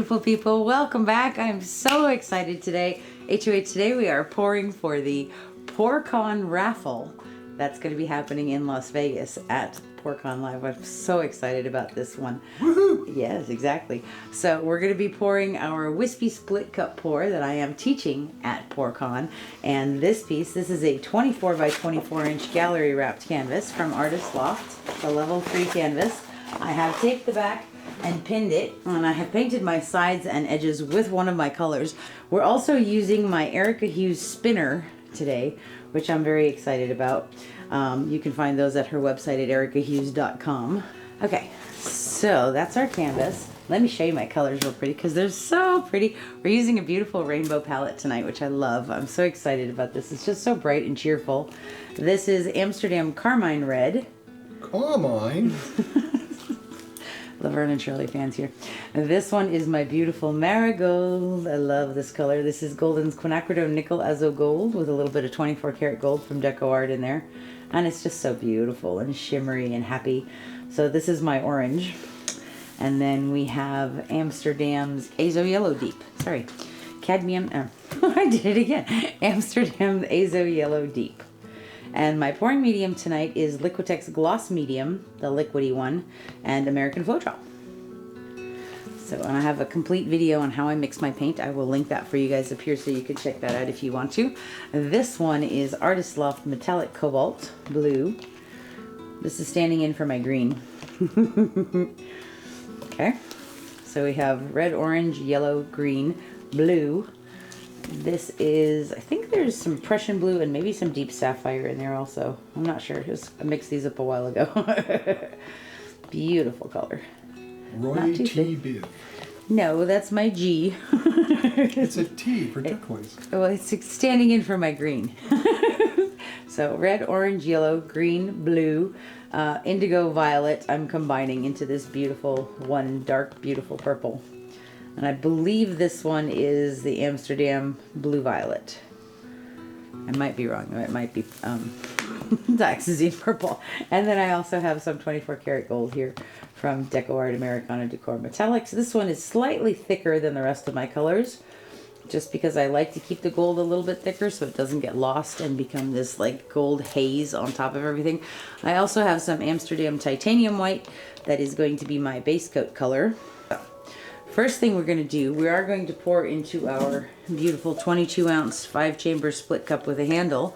beautiful people. Welcome back. I'm so excited today. HOA, today we are pouring for the PourCon raffle that's going to be happening in Las Vegas at PourCon Live. I'm so excited about this one. Woohoo! Yes, exactly. So we're going to be pouring our Wispy split cup pour that I am teaching at PourCon. And this piece, this is a 24 by 24 inch gallery wrapped canvas from Artists Loft, the level 3 canvas. I have taped the back and pinned it, and I have painted my sides and edges with one of my colors. We're also using my Erica Hughes spinner today, which I'm very excited about. You can find those at her website at ericahughes.com. Okay, so that's our canvas. Let me show you my colors real pretty because they're so pretty. We're using a beautiful rainbow palette tonight, which I love. I'm so excited about this. It's just so bright and cheerful. This is Amsterdam Carmine Red. Carmine? Laverne and Shirley fans here. And this one is my beautiful Marigold. I love this color. This is Golden's Quinacridone Nickel Azo Gold with a little bit of 24 karat gold from DecoArt in there. And it's just so beautiful and shimmery and happy. So this is my orange. And then we have Amsterdam's Azo Yellow Deep. Sorry. Cadmium. I did it again. Amsterdam Azo Yellow Deep. And my pouring medium tonight is Liquitex Gloss Medium, the liquidy one, and American Floetrol. So, and I have a complete video on how I mix my paint. I will link that for you guys up here so you can check that out if you want to. This one is Artists Loft Metallic Cobalt Blue. This is standing in for my green. Okay, so we have red, orange, yellow, green, blue. This is, I think there's some Prussian Blue and maybe some Deep Sapphire in there also. I'm not sure. I mixed these up a while ago. Beautiful color. Roy T. Biv. No, that's my G. It's a T for turquoise. Well, it's standing in for my green. So red, orange, yellow, green, blue, indigo, violet. I'm combining into this beautiful one dark, beautiful purple. And I believe this one is the Amsterdam Blue Violet. I might be wrong. It might be Dioxazine Purple. And then I also have some 24 karat gold here from DecoArt Americana Decor Metallics. This one is slightly thicker than the rest of my colors, just because I like to keep the gold a little bit thicker so it doesn't get lost and become this like gold haze on top of everything. I also have some Amsterdam Titanium White that is going to be my base coat color. First thing we're going to do, we are going to pour into our beautiful 22 ounce 5-chamber split cup with a handle.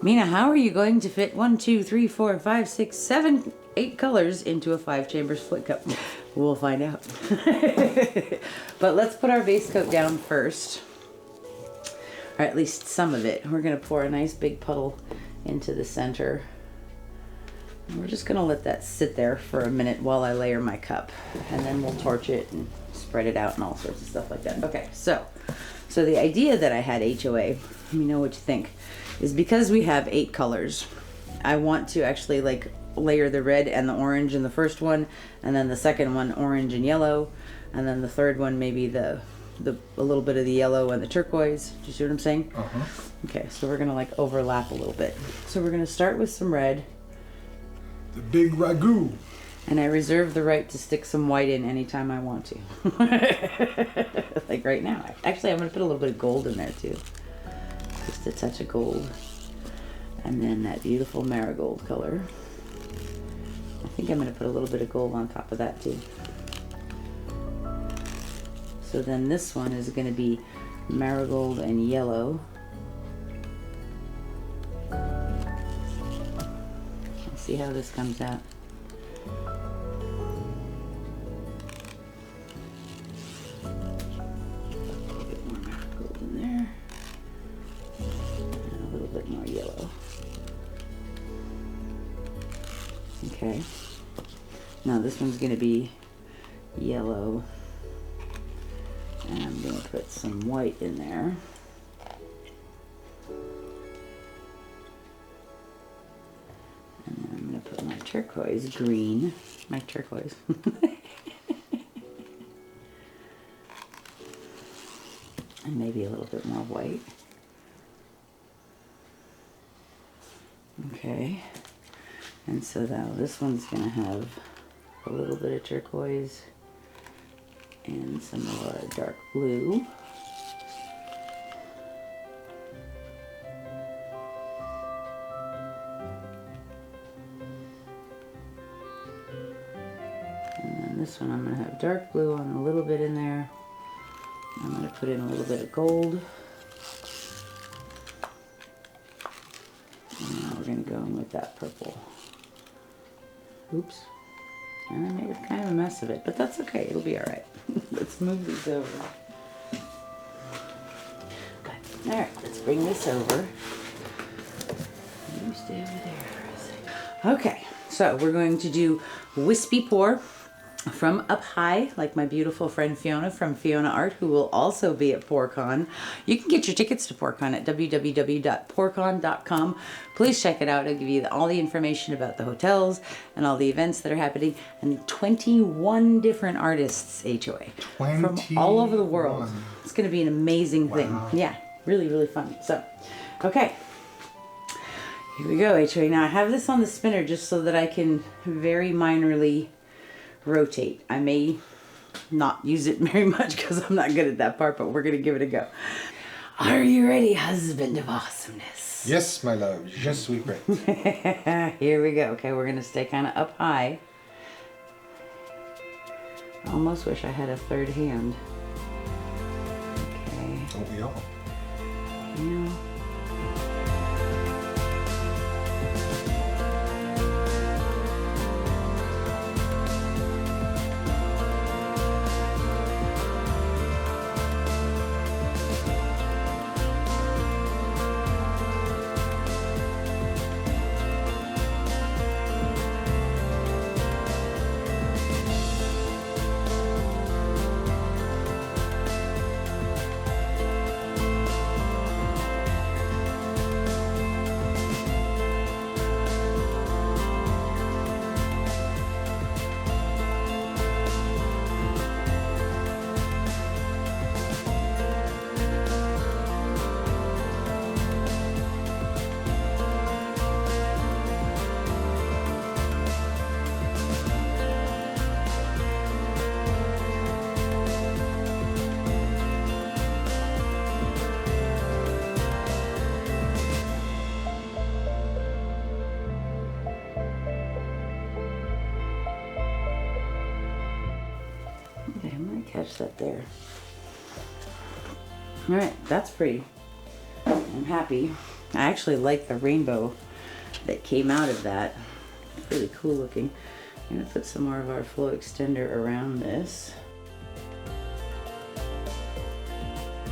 Mina, how are you going to fit 1, 2, 3, 4, 5, 6, 7, 8 colors into a 5-chamber split cup? We'll find out. But let's put our base coat down first. Or at least some of it. We're going to pour a nice big puddle into the center. And we're just going to let that sit there for a minute while I layer my cup. And then we'll torch it and spread it out and all sorts of stuff like that. Okay, so the idea that I had HOA, let me know what you think, is because we have 8 colors, I want to actually like layer the red and the orange in the first one, and then the second one orange and yellow, and then the third one maybe a little bit of the yellow and the turquoise. Do you see what I'm saying? Uh-huh. Okay, so we're gonna like overlap a little bit. So we're gonna start with some red. The big ragu. And I reserve the right to stick some white in anytime I want to. Like right now. Actually, I'm going to put a little bit of gold in there too. Just a touch of gold. And then that beautiful marigold color. I think I'm going to put a little bit of gold on top of that too. So then this one is going to be marigold and yellow. Let's see how this comes out. Okay, now this one's going to be yellow, and I'm going to put some white in there. And then I'm going to put my turquoise green, my turquoise. And maybe a little bit more white. Okay. And so now this one's going to have a little bit of turquoise, And some of our dark blue. And then this one I'm going to have dark blue on a little bit in there. I'm going to put in a little bit of gold. And now we're going to go in with that purple. Oops. And I made kind of a mess of it, but that's okay. It'll be all right. Let's move these over. Okay. All right, let's bring this over. You stay over there for a second. Okay, so we're going to do Wispy Pour from up high, like my beautiful friend Fiona from Fiona Art, who will also be at PourCon. You can get your tickets to PourCon at www.pourcon.com. Please check it out. I'll give you all the information about the hotels and all the events that are happening, and 21 different artists, HOA, from all over the world. It's going to be an amazing thing. Yeah, really, really fun. So, okay. Here we go, HOA. Now I have this on the spinner just so that I can very minorly rotate. I may not use it very much because I'm not good at that part, but we're going to give it a go. Are you ready, husband of awesomeness? Yes, my love. Je suis prête. Here we go. Okay, we're going to stay kind of up high. I almost wish I had a third hand. Okay. Don't we all? Yeah. Okay, I'm going to catch that there. All right, that's pretty. I'm happy. I actually like the rainbow that came out of that. It's really cool looking. I'm going to put some more of our flow extender around this.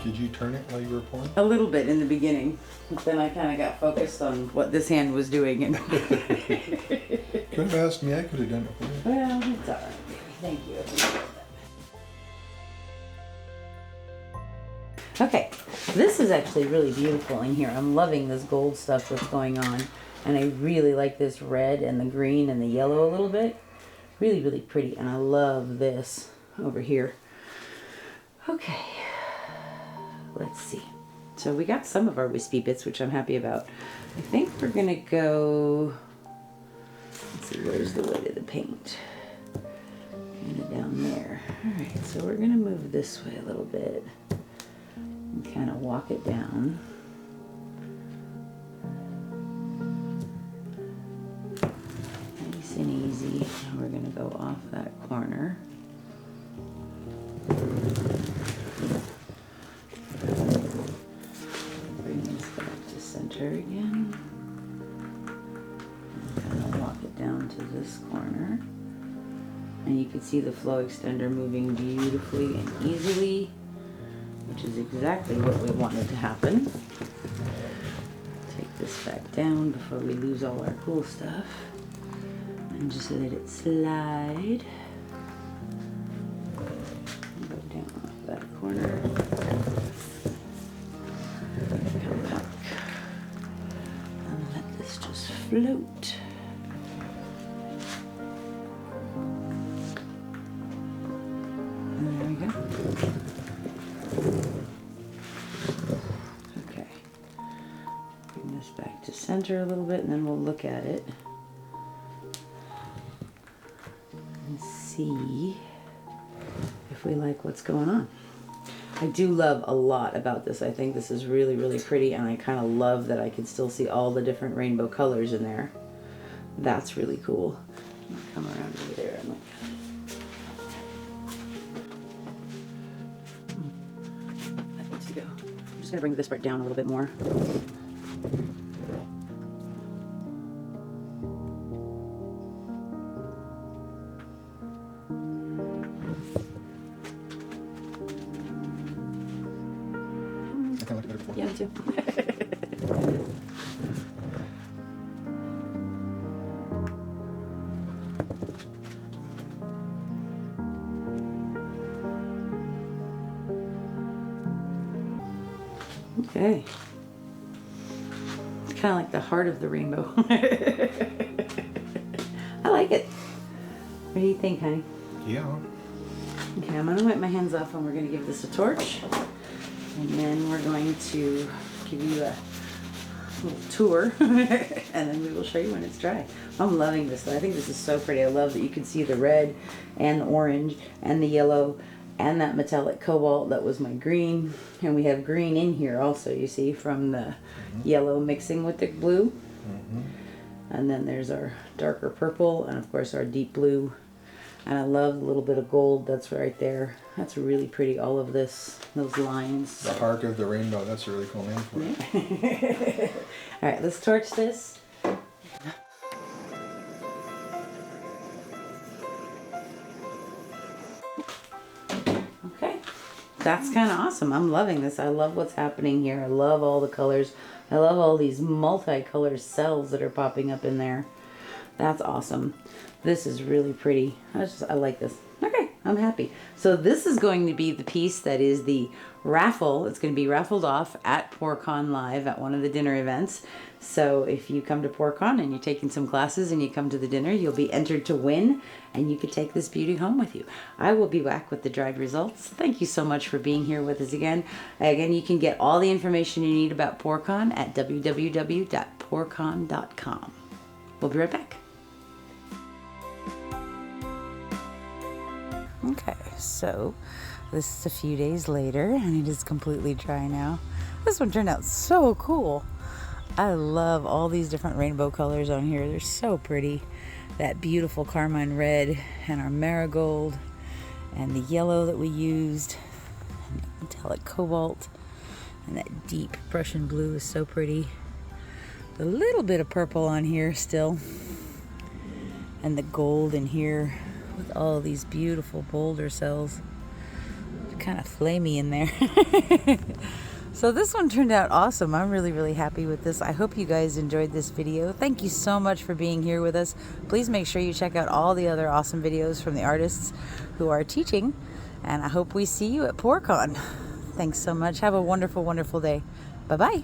Did you turn it while you were pouring? A little bit in the beginning. But then I kind of got focused on what this hand was doing. And Could have asked me. I could have done it for you. well, it's all right, baby. Thank you. I appreciate that. Okay, this is actually really beautiful in here. I'm loving this gold stuff that's going on. And I really like this red and the green and the yellow a little bit. Really, really pretty. And I love this over here. Okay, let's see. So we got some of our wispy bits, which I'm happy about. I think we're gonna go, let's see, where's the weight of the paint? Kind of down there. All right, so we're gonna move this way a little bit and kind of walk it down. Nice and easy. We're gonna go off that corner. Bring this back to center again. And kind of walk it down to this corner. And you can see the flow extender moving beautifully and easily, which is exactly what we wanted to happen. Take this back down before we lose all our cool stuff. And just let it slide. Go down off that corner. Come back. And let this just float. And there we go. Okay. Bring this back to center a little bit and then we'll look at it. See if if we like what's going on. I do love a lot about this. I think this is really, really pretty, and I kind of love that I can still see all the different rainbow colors in there. That's really cool. Come around over there and look. That needs to go. I'm just gonna bring this part down a little bit more. I kind of like it better before. Yeah, me too. Okay. It's kind of like the heart of the rainbow. I like it. What do you think, honey? Yeah. Okay, I'm gonna wipe my hands off and we're gonna give this a torch. And then we're going to give you a little tour and then we will show you when it's dry. I'm loving this though. I think this is so pretty. I love that you can see the red and the orange and the yellow and that metallic cobalt that was my green. And we have green in here also, you see, from the yellow mixing with the blue. And then there's our darker purple and of course our deep blue. And I love the little bit of gold that's right there. That's really pretty, all of this, those lines. The heart of the rainbow, that's a really cool name for it. All right, let's torch this. Okay, that's kind of awesome. I'm loving this. I love what's happening here. I love all the colors. I love all these multicolored cells that are popping up in there. That's awesome. This is really pretty. I like this. Okay, I'm happy. So this is going to be the piece that is the raffle. It's going to be raffled off at PourCon Live at one of the dinner events. So if you come to PourCon and you're taking some classes and you come to the dinner, you'll be entered to win and you could take this beauty home with you. I will be back with the dried results. Thank you so much for being here with us again. Again, you can get all the information you need about PourCon at www.pourcon.com. We'll be right back. Okay, so this is a few days later and it is completely dry now. This one turned out so cool. I love all these different rainbow colors on here. They're so pretty. That beautiful Carmine Red and our Marigold and the yellow that we used, and metallic Cobalt, and that deep Prussian Blue is so pretty. A little bit of purple on here still, and the gold in here with all these beautiful boulder cells. Kind of flamey in there. So this one turned out awesome. I'm really, really happy with this. I hope you guys enjoyed this video. Thank you so much for being here with us. Please make sure you check out all the other awesome videos from the artists who are teaching. And I hope we see you at PourCon. Thanks so much. Have a wonderful, wonderful day. Bye-bye.